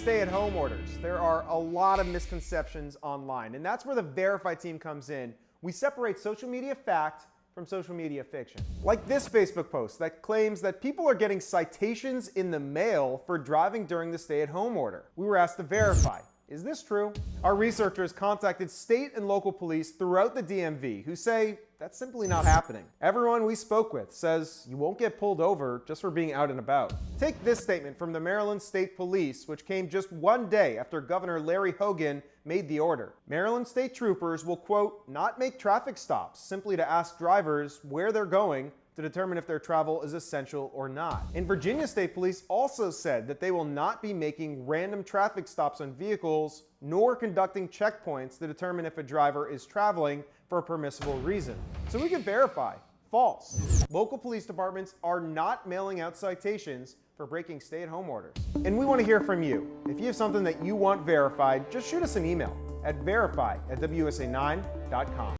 Stay-at-home orders. There are a lot of misconceptions online, and that's where the Verify team comes in. We separate social media fact from social media fiction. Like this Facebook post that claims that people are getting citations in the mail for driving during the stay-at-home order. We were asked to verify. Is this true? Our researchers contacted state and local police throughout the DMV who say that's simply not happening. Everyone we spoke with says you won't get pulled over just for being out and about. Take this statement from the Maryland State Police, which came just one day after Governor Larry Hogan made the order. Maryland State Troopers will, quote, not make traffic stops simply to ask drivers where they're going to determine if their travel is essential or not. And Virginia State Police also said that they will not be making random traffic stops on vehicles nor conducting checkpoints to determine if a driver is traveling for a permissible reason. So we can verify. False. Local police departments are not mailing out citations for breaking stay-at-home orders. And we want to hear from you. If you have something that you want verified, just shoot us an email at verify@wsa9.com.